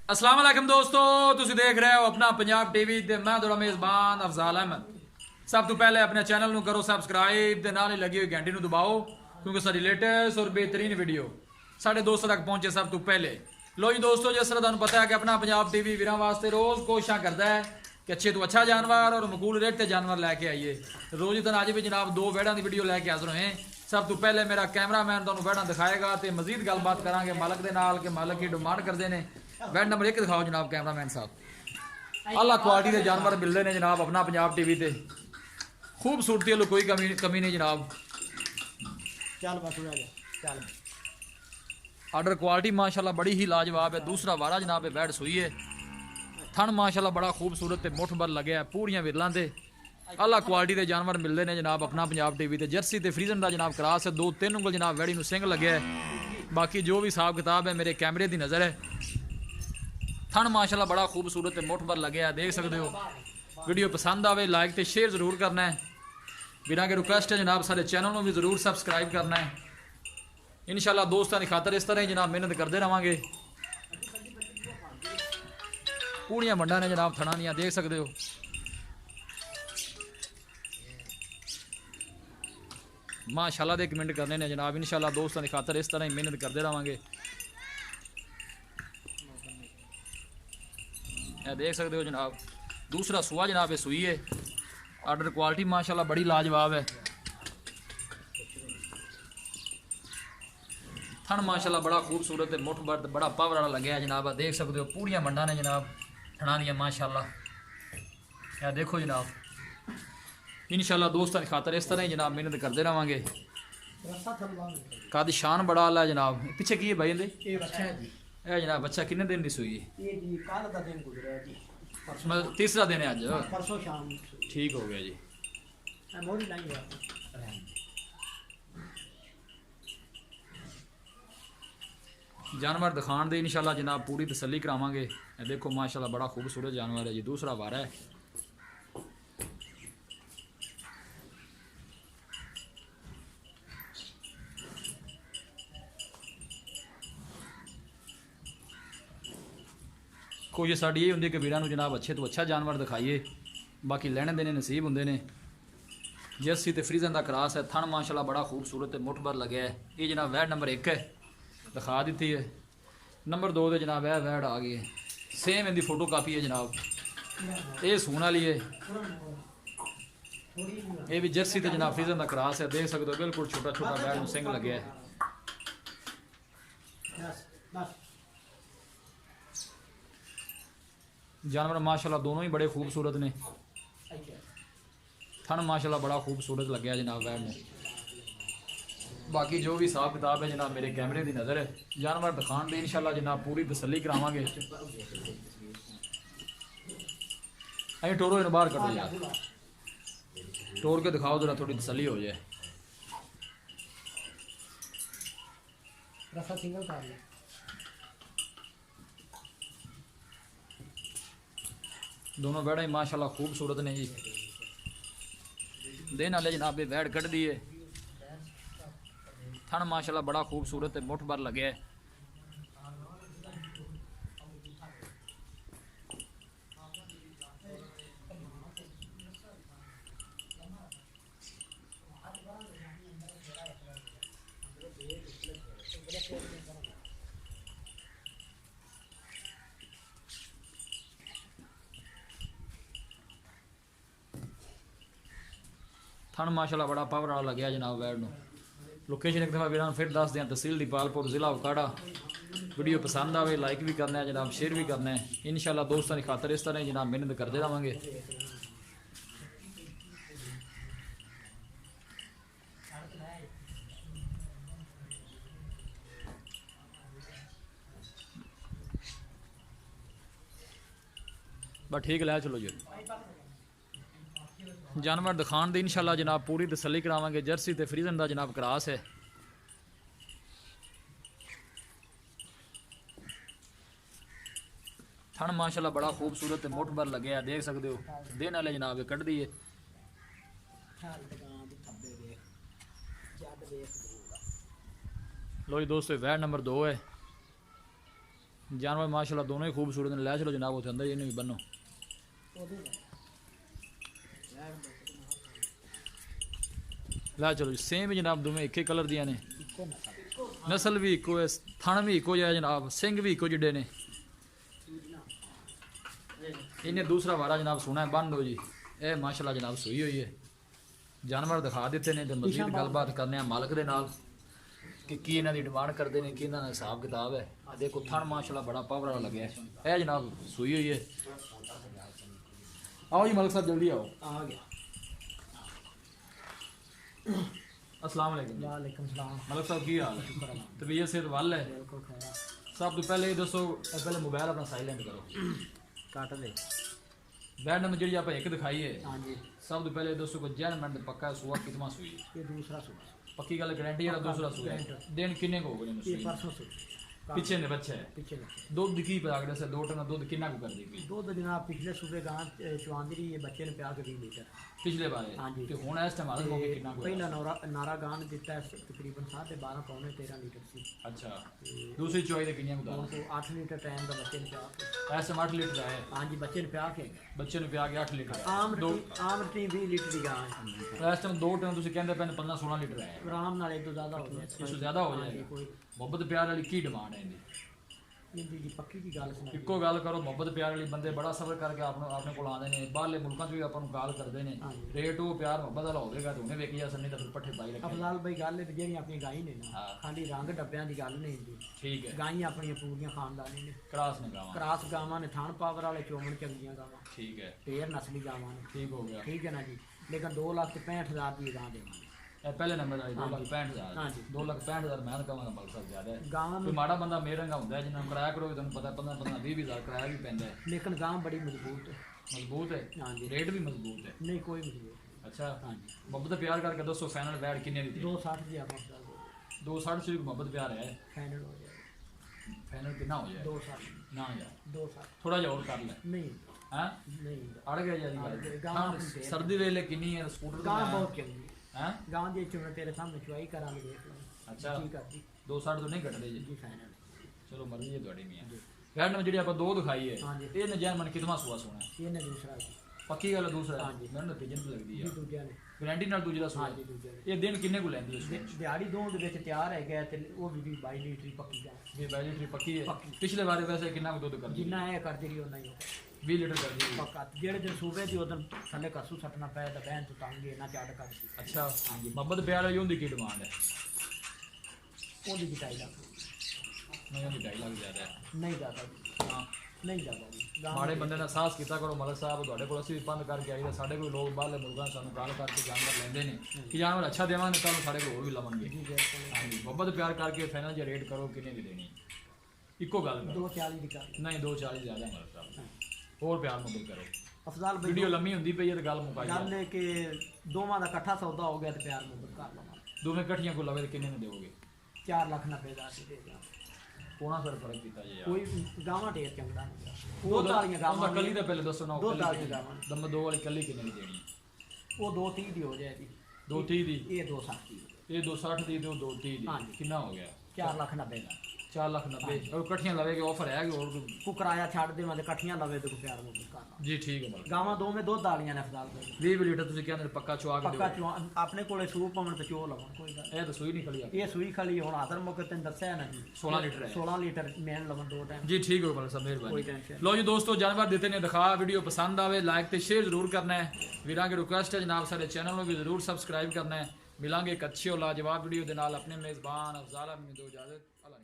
अस्सलाम वालेकुम दोस्तों, तुसी देख रहे हो अपना पंजाब टीवी ते मैं थोड़ा मेज़बान अफजाल अहमद। सब तो पहले अपने चैनल ਨੂੰ करो सबसक्राइब ते नाल ही लगी हुई घंटी ਨੂੰ दबाओ क्योंकि सारी लेटेस्ट और बेहतरीन वीडियो साढ़े दोस्तों तक पहुंचे सब तो पहले। लो जी दोस्तों, जिस तरह तुहानू पता है कि अपना पंजाब टीवी वीरां वास्ते रोज़ कोशिशां करता है कि अच्छे तो अच्छा जानवर और मकबूल रेट ते जानवर लैके आइए। रोज़ ही दिन अज भी जनाब दो वैड़ां की वीडियो लैके हाज़र होए। सब तो पहले मेरा कैमरामैन तुहानू वैड़ां दिखाएगा तो मजीद गलबात करांगे मालक के नाल कि मालक की डिमांड करते हैं। वैड नंबर 1 दिखाओ जनाब कैमरामैन साहब। आला क्वालिटी के जानवर मिलते हैं जनाब अपना पंजाब टीवी ते। खूबसूरती वालों कोई कमी नहीं जनाब। चल आर्डर क्वालिटी माशाल्लाह बड़ी ही लाजवाब है। दूसरा वारा जनाब है, बैड सुई है। थन माशाल्लाह बड़ा खूबसूरत है, मुठ भर लगे है पूरियां विरलां ते। आला क्वालिटी के जानवर मिलते हैं जनाब अपना पंजाब टीवी ते। जर्सी ते फ्रीजन का जनाब क्रास है। 2-3 उंगल जनाब वैड़ी नूं सिंग लगे है। बाकी जो भी हिसाब किताब है मेरे कैमरे की नज़र है। थन माशाल्लाह बड़ा खूबसूरत है, मुठ भर लगे है, देख सकते हो। वीडियो पसंद आवे लाइक तो शेयर जरूर करना है। बिना के रिक्वेस्ट है जनाब सारे चैनल को भी जरूर सबसक्राइब करना है। इंशाल्लाह दोस्तों की खातर इस तरह ही जनाब मेहनत करते रहेंगे। पूड़ियाँ मंडा ने जनाब थना दियाँ देख सकते हो। माशाल्लाह दे कमेंट करने ने जनाब। इंशाल्लाह दोस्तों की खातर इस तरह ही मेहनत करते रहेंगे। देख सकते हो जनाब दूसरा सुआ जनाब सुई है। आर्डर क्वालिटी माशाल्लाह बड़ी लाजवाब है। थन माशाल्लाह बड़ा खूबसूरत है, मुठ भर बड़ा पावर वाला लगे है जनाब। देख सकते हो पूरियां मंडा ने जनाब ठना दियां माशाल्लाह। या देखो जनाब इंशाल्लाह दोस्तों की खातर इस तरह ही जनाब मेहनत करते रहेंगे। कादी शान बड़ा आला है जनाब। पीछे की है भाई ये जनाब बच्चा कितने दिन की सुई है? ये जी कल का दिन गुजरा है जी। मतलब तीसरा दिन है अज। परसों शाम ठीक हो गया जी। मोड़ी नहीं है। जानवर दिखाने दे इंशाल्लाह जनाब पूरी तसल्ली करावांगे। देखो माशाल्लाह बड़ा खूबसूरत जानवर है जी। दूसरा वारा है। कोई साड़ी ये होंगी कि वीरां नूं जनाब अच्छे तो अच्छा जानवर दिखाइए। बाकी लेने देने नसीब होंगे ने। जर्सी ते फ्रीजन का क्रास है। थन माशाल्लाह बड़ा खूबसूरत है, मुठ भर लगे है। ये जनाब वैड नंबर 1 है, दिखा दी है। नंबर 2 दे जनाब है वैड आ गई है। सेम इनकी फोटो कापी है जनाब। ये सून वाली है। ये भी जर्सी ते जनाब फ्रीजन का क्रास है, देख सकते हो बिल्कुल छोटा छोटा वैड सिंग लगे है। जानवर माशाल्लाह दोनों ही बड़े खूबसूरत ने। थन माशाल्लाह बड़ा खूबसूरत लगे जनाब वैड ने। बाकी जो भी हिसाब किताब है जनाब मेरे कैमरे की नज़र है। जानवर दिखाने दे इंशाल्लाह जनाब पूरी तसल्ली करावांगे। अं टोरो इन बाहर कटो यार, टोर के दिखाओ जरा थोड़ी तसल्ली हो जाए। रफा सिंगल कर ले। दोनों वैड़ा ही माशाल्लाह खूबसूरत ने जी। दिन वाले जनाब वैड़ कट दी है। थन माशाल्लाह बड़ा खूबसूरत है, मुठ भर लगे है। थन माशाल्लाह बड़ा पावर वाला लगे जनाब वैड नूं। लोकेशन एक दफ़ा वीरान फिर दस दें, तहसील दीपालपुर ज़िला उकाड़ा। वीडियो पसंद आवे लाइक भी करना है जनाब, शेयर भी करना है। इंशाल्लाह दोस्तों की खातर इस तरह जनाब मेहनत करते रहेंगे। बस ठीक लै चलो जी। जानवर दिखाने दे इंशाल्लाह जनाब पूरी तसल्ली करावांगे। जर्सी ते फ्रीजन का जनाब क्रास है। थन माशाल्लाह बड़ा खूबसूरत है, मुठ भर लगे है, देख सकते हो। दिन वाले जनाब कट दी है। लो जी दोस्तों वैड नंबर 2 है। जानवर माशाल्लाह दोनों ही खूबसूरत ने। लै चलो जनाब उसे अंदर इन्हें भी बनो। लै चलो सेम ही जनाब दोवें एक ही कलर दियां ने। इको नस्ल नस्ल भी इको है, थण भी इको जिहा जनाब, सिंग भी इको जिड्डे ने। इन्हें दूसरा वारा जनाब सोना है, बंद हो जी। ए माशाल्लाह जनाब सूई हुई है। जानवर दिखा दिते ने ते मजीद गलबात करने आ मालक दे नाल कि की इन्हां दी डिमांड करदे ने, कि इन्हां दा हिसाब किताब है। आ देखो थण माशाल्लाह बड़ा पावर वाला लगे है। ए जनाब सूई हुई है। आओ जी मलिक साहब जल्दी आओ। आ गया। अस्सलाम वालेकुम। वालेकुम सलाम। मलिक साहब की हाल है? तबीयत सेहत वल है? बिल्कुल खैर। सब तो पहले ये दसो, पहले मोबाइल अपना साइलेंट करो। काट दे। बैड नंबर जी आप एक दिखाई है। हाँ जी सब तो पहले दसो को जैन मिनट पक्का सुआ कितना सूई है? ये दूसरा सूट पक्की गल गारंटी वाला दूसरा सूआ है। दिन किन्ने को हो गए ने ये सूई? परसों सूट पिछे ने बच्चे है। पीछे लगे दुध की परागड़े से 2 टन दुध कितना को कर दी गई? दो जनाब पिछले सूबे गां चवांदी रही ये बच्चे ने प्या के 20 लीटर पिछले बारे हाँ जी। ते हुन इस टाइम हालत मौके कितना को? पहला नारा गां ने दिता है तकरीबन 12.5 पौने 13 लीटर सी। अच्छा दूसरी चोई दे किन्ने को और दाल? तो 8 लीटर टाइम का बच्चे ने प्या के ऐसे 8 लीटर है। हाँ जी बच्चे ने प्या के बच्चे ने प्या के 8 लीटर है। आम दो टी 20 लीटर की गां है इस टाइम 2 टन ਤੁਸੀਂ ਕਹਿੰਦੇ ਪੈਨ 15-16 ਲੀਟਰ ਹੈ। आराम नाल तो ज्यादा हो जाए ਇਸ ਤੋਂ ਜ਼ਿਆਦਾ ਹੋ हाँ जी, ਜਾਏਗਾ। कोई ਮੁਹੱਬਤ ਪਿਆਰ ਵਾਲੀ ਕੀ ਡਿਮਾਂਡ ਹੈ ਇਹਦੀ? इनकी जी पक्की की गल सुना ਇੱਕੋ ਗੱਲ ਕਰੋ। ਮੁਹੱਬਤ ਪਿਆਰ ਵਾਲੀ ਬੰਦੇ ਬੜਾ ਸਬਰ ਕਰਕੇ ਆਪਣੇ ਕੋਲ ਆਉਂਦੇ ਨੇ। ਬਾਹਰਲੇ ਮੁਲਕਾਂ 'ਚ ਵੀ ਆਪਾਂ ਨੂੰ ਕਾਲ ਕਰਦੇ ਨੇ। ਹਾਂਜੀ। ਰੇਟ ਉਹ ਪਿਆਰ ਮੁਹੱਬਤ ਵਾਲਾ ਹੋਵੇਗਾ ਤੇ ਉਹਨੇ ਵੇਖੀ ਜਾ ਸੰਨੀ ਤਾਂ ਫਿਰ ਪੱਠੇ ਪਾਈ ਰੱਖੇ। अफजाल भाई गल है ਜਿਹੜੀ ਆਪਣੀ ਗਾਈ ਨੇ ਨਾ ਹਾਂ। ਖਾਲੀ ਰੰਗ ਡੱਬਿਆਂ ਦੀ ਗੱਲ ਨਹੀਂ ਹੁੰਦੀ ਠੀਕ ਹੈ। ਗਾਈਆਂ ਆਪਣੀਆਂ ਪੂਰੀਆਂ ਖਾਨਦਾਨੀ ਨੇ ਕਰਾਸ ਨੇ ਗਾਵਾਂ। ਕਰਾਸ ਗਾਵਾਂ ਨੇ ਥਣ ਪਾਵਰ ਵਾਲੇ ਚੋਮਣ ਚੰਗੀਆਂ ਗਾਵਾਂ ਠੀਕ ਹੈ। ਢੇਰ ਨਸਲੀ ਗਾਵਾਂ ਨੇ ਠੀਕ ਹੋ ਗਿਆ। ਠੀਕ ਹੈ ਨਾ ਜੀ ਲੇਕਿਨ 2,65,000 ਦੀ ਗਾਂ ਦੇਵਾਂਗੇ ਇਹ ਪਹਿਲੇ ਨੰਬਰ ਵਾਲੀ ਹਾਂਜੀ। 2,65,000। ਹਾਂਜੀ। 2,65,000 ਮੈਂ ਤਾਂ ਕਹਾਂਗਾ ਬਲ ਸਾਹਿਬ ਜ਼ਿਆਦਾ ਹੈ। ਗਾਵਾਂ ਕੋਈ ਨੂੰ ਮਾੜਾ ਬੰਦਾ ਮੇਰੰਗਾ ਹੁੰਦਾ ਹੈ ਜਿਹਨਾਂ ਨੂੰ ਕਿਰਾਇਆ ਕਰੋਗੇ ਤੁਹਾਨੂੰ ਪਤਾ 15-20,000 ਕਿਰਾਇਆ ਵੀ ਪੈਂਦਾ ਹੈ। ਲੇਕਿਨ ਗਾਂ ਬੜੀ ਮਜ਼ਬੂਤ ਹੈ ਮਜ਼ਬੂਤ ਹੈ। ਹਾਂਜੀ ਰੇਟ ਵੀ ਮਜ਼ਬੂਤ ਹੈ। ਨਹੀਂ ਕੋਈ ਮਜ਼ਬੂਤ ਅੱਛਾ ਹਾਂਜੀ ਮੁਹੱਬਤ ਪਿਆਰ ਕਰਕੇ ਦੱਸੋ ਫਾਈਨਲ ਵੈਟ ਕਿੰਨੇ ਦੀ? 260 ਦੀ ਆਪਾਂ 260 ਸਿਰਫ ਮੁਹੱਬਤ ਪਿਆਰ ਹੈ। ਫਾਈਨਲ ਹੋ ਜਾਏ ਫਾਈਨਲ ਕਿੰਨਾ ਹੋ ਜਾਏ? 260 ਨਾ ਯਾਰ 260 ਥੋੜਾ ਜਿਹਾ ਹੋਰ ਕਰ ਲੈ। ਨਹੀਂ ਹੈ ਨਹੀਂ ਅੜ ਗਿਆ ਜੀ ਅੜ ਗਏ, ਗੱਲ। ਗਾਵਾਂ ਠੰਡ ਹੁੰਦੇ ਆ। ਸਰਦੀ ਵੇਲੇ ਕਿੰਨੀ ਹੈ ਸਕੂਟਰ ਗਾਂ ਬਹੁਤ ਚੰਗੀ ਹੈ? ਗਾਂ ਦੀ ਚੁਣ ਤੇਰੇ ਸਾਹਮਣੇ ਚੁਆਈ ਕਰਾਂਗੇ ਦੇਖ ਲਓ ਅੱਛਾ ਠੀਕ ਆ ਜੀ 260 ਤੋਂ ਨਹੀਂ ਘਟਦੇ ਜੀ। ਜੀ ਫਾਈਨਲ ਚਲੋ ਮਰਜ਼ੀ ਹੈ ਤੁਹਾਡੀ ਮੀਆਂ। ਵੈਟ ਨੰਬਰ ਜਿਹੜੀ ਆਪਾਂ 2 ਦਿਖਾਈ ਹੈ ਹਾਂਜੀ। ਇਹ ਨਜਾਇਜ਼ ਮਨ ਕਿਤਨਾ ਸੁਆ ਸੋਣਾ ਹੈ? ਇਹਨੇ ਦੂਸਰਾ ਜੀ ਪੱਕੀ ਗੱਲ ਹੈ ਦੂਸਰਾ ਹਾਂਜੀ। ਮੈਨੂੰ ਤਾਂ ਤੀਜਨ ਲੱਗਦੀ ਜੀ ਹੈ। ਦੂਜਿਆਂ ਨੇ ਗਾਰੰਟੀ ਨਾਲ ਦੂਜੇ ਦਾ ਸੁਆ ਹਾਂਜੀ ਦੂਜਿਆਂ ਨੇ ਇਹ ਦਿਨ ਕਿੰਨੇ ਕੋ ਲੈਂਦੀ ਹੈ ਸੁਆ? ਦਿਹਾੜੀ ਦੋ ਦੇ ਵਿੱਚ ਤਿਆਰ ਹੈ ਗਿਆ ਤੇ ਉਹ ਵੀ 22 ਲੀਟਰ ਪੱਕੀ ਗਾਂ ਇਹ ਵੈਲਿਡਿਟੀ ਪੱਕੀ ਹੈ। ਪੱਕੀ। ਪਿਛਲੇ ਵਾਰੇ ਵੈਸੇ ਕਿੰਨਾ ਕੁ ਦੁੱਧ ਕਰਦੀ? ਜਿੰਨਾ ਇਹ ਕਰਦੀ ਰਹੀ ਉਹਨਾਂ ਹੀ 20 ਲੀਟਰ ਕਰਦੀ ਹੈ। ਪੱਕਾ ਜਿਹੜੇ ਦਿਨ ਸੂਬੇ ਦੀ ਉਦੋਂ ਥੱਲੇ ਕਸੂ ਸੱਟਣਾ ਪਿਆ ਤਾਂ ਬਹਿਣ ਤੋਂ ਤੰਗੇ ਨਾ ਚੜ ਕਰਦੀ ਅੱਛਾ ਮੁਹੱਬਤ ਪਿਆਰ ਵਾਲੀ ਉਹਦੀ ਕੀ ਡਿਮਾਂਡ ਹੈ? ਉਹਦੀ ਜਿਤਾਈ ਦਾ ਨਹੀਂ ਉਹਦੀ 2.5 ਲੱਖ ਜ਼ਿਆਦਾ ਹੈ। ਨਹੀਂ ਜ਼ਿਆਦਾ ਜੀ ਹਾਂ ਨਹੀਂ ਜ਼ਿਆਦਾ ਜੀ ਗਾਂ ਮਾੜੇ ਬੰਦੇ ਨਾਲ ਸਾਹਸ ਕੀਤਾ ਕਰੋ ਮਲਕ ਸਾਹਿਬ। ਤੁਹਾਡੇ ਕੋਲ ਅਸੀਂ ਵੀ ਬੰਦ ਕਰਕੇ ਆਈਦਾ। ਸਾਡੇ ਕੋਲ ਲੋਕ ਬਾਹਰਲੇ ਮੁਲਕਾਂ ਤੋਂ ਸਾਨੂੰ ਕਾਲ ਕਰਕੇ ਜਾਨਵਰ ਲੈਂਦੇ ਨੇ ਕਿ ਜਾਨਵਰ ਅੱਛਾ ਦੇਵਾਂਗੇ ਤਾਂ ਸਾਡੇ ਕੋਲ ਹੋਰ ਵੀ ਲਵਾਂਗੇ। ਜੀ ਬਿਲਕੁਲ ਹਾਂਜੀ ਮੁਹੱਬਤ ਪਿਆਰ ਕਰਕੇ ਫਾਈਨਲ ਜਿਹਾ ਰੇਟ ਕਰੋ ਕਿੰਨੇ ਦੀ ਦੇਣੀ? ਇੱਕੋ ਗੱਲ ਕਰੋ। 240 ਦੀ ਕਰ ਲਓ। ਨਹੀਂ 240 ਜ਼ਿਆਦਾ ਮਲਕ ਸਾਹਿਬ ਹੋਰ ਪਿਆਰ ਮੁਹੱਬਤ ਕਰੋ। ਅਫਜ਼ਾਲ ਭਾਈ ਵੀਡੀਓ ਲੰਮੀ ਹੁੰਦੀ ਪਈ ਹੈ ਤੇ ਗੱਲ ਮੁਕਾਈ ਗੱਲ ਹੈ। ਹੈ ਕਿ ਦੋਵਾਂ ਦਾ ਇਕੱਠਾ ਸੌਦਾ ਹੋ ਗਿਆ ਤੇ ਪਿਆਰ ਮੁਹੱਬਤ ਕਰ ਲਵਾਂਗੇ ਦੋਵੇਂ ਇਕੱਠੀਆਂ ਕੋ ਲਵੇ ਤੇ ਕਿੰਨੇ ਨੂੰ ਦਿਓਗੇ? 4,90,000 ਦੀ ਦੇ ਦਾਂ ਕੋਣਾ ਸਰ ਫਰਕ ਕੀਤਾ ਜੀ ਯਾਰ। ਕੋਈ ਗਾਵਾਂ ਢੇਰ ਚੰਗਾ ਨਹੀਂ ਉਹ ਦੁੱਧ ਵਾਲੀਆਂ ਗਾਵਾਂ ਉਹਦਾ ਕੱਲੀ ਦਾ ਪਹਿਲੇ ਦੱਸੋ ਨਾ। ਉਹ ਦੁੱਧ ਕੱਲੀ ਵਾਲੀਆਂ ਗਾਵਾਂ ਦਮ 2 ਵਾਲੀ ਕੱਲੀ ਕਿੰਨੇ ਦੀ ਦੇਣੀ? ਉਹ 230 ਦੀ ਹੋ ਜਾਏਗੀ 230 ਦੀ। ਇਹ 260 ਦੀ ਇਹ 260 ਦੀ ਤੇ ਉਹ 230 ਦੀ। ਹਾਂਜੀ। ਕਿੰਨਾ ਹੋ ਗਿਆ? 4,90,000 4,90,000 ਔਰ ਇਕੱਠੀਆਂ ਲਵੇਗੇ ਆਫਰ ਹੈ ਕਿ ਹੋਰ ਕੋਈ? ਕੋ ਕਿਰਾਇਆ ਛੱਡ ਦੇਵਾਂਗੇ ਇਕੱਠੀਆਂ ਲਵੇ ਤੇ ਕੋ ਪਿਆਰ ਮੁਹੱਬਤ ਕਰ ਲਾਂ ਜੀ ਠੀਕ ਹੈ ਮਲਕ। ਗਾਵਾਂ ਦੋਵੇਂ ਦੁੱਧ ਵਾਲੀਆਂ ਨੇ ਅਫਜ਼ਾਲ ਭਾਈ 20 ਲੀਟਰ ਤੁਸੀਂ ਕਹਿੰਦੇ ਪੱਕਾ ਚਵਾ ਕੇ ਪੱਕਾ ਦਿਓ। ਚੋਂ ਆਪਣੇ ਕੋਲੇ ਸੂਪ ਪਵਣ ਤੇ ਚੋ ਲਵਾਂ ਕੋਈ ਗੱਲ ਇਹ ਤਾਂ ਸੂਈ ਨਹੀਂ ਖਲੀ ਆ। ਇਹ ਸੂਈ ਖਲੀ ਹੁਣ ਆਦਰ ਮੌਕੇ ਤੈਨੂੰ ਦੱਸਿਆ ਨਾ ਜੀ 16 ਲੀਟਰ ਹੈ। 16 ਲੀਟਰ ਮੈਂ ਲਵਾਂ ਦੋ ਟਾਈਮ ਜੀ ਠੀਕ ਹੋ ਮਲਕ ਸਾਹਿਬ ਕੋਈ ਮਿਹਰਬਾਨੀ। ਟੈਨਸ਼ਨ ਲੋ ਜੀ ਦੋਸਤੋ ਜਾਨਵਰ ਦਿੱਤੇ ਨੇ ਦਿਖਾ। ਵੀਡੀਓ ਪਸੰਦ ਆਵੇ ਲਾਈਕ ਤੇ ਸ਼ੇਅਰ ਜ਼ਰੂਰ ਕਰਨਾ ਹੈ। ਵੀਰਾਂ की ਰਿਕੁਐਸਟ ਹੈ ਜਨਾਬ ਸਾਡੇ ਚੈਨਲ ਨੂੰ ਵੀ ਜ਼ਰੂਰ ਸਬਸਕ੍ਰਾਈਬ ਕਰਨਾ ਹੈ। ਮਿਲਾਂਗੇ ਇੱਕ ਅੱਛੀ ਔਰ ਲਾਜਵਾਬ ਵੀਡੀਓ ਦੇ ਨਾਲ। ਆਪਣੇ ਮੇਜ਼ਬਾਨ ਅਫਜ਼ਾਲ ਅਹਿਮਦ ਨੂੰ ਦਿਓ ਇਜਾਜ਼ਤ। ਅੱਲਾ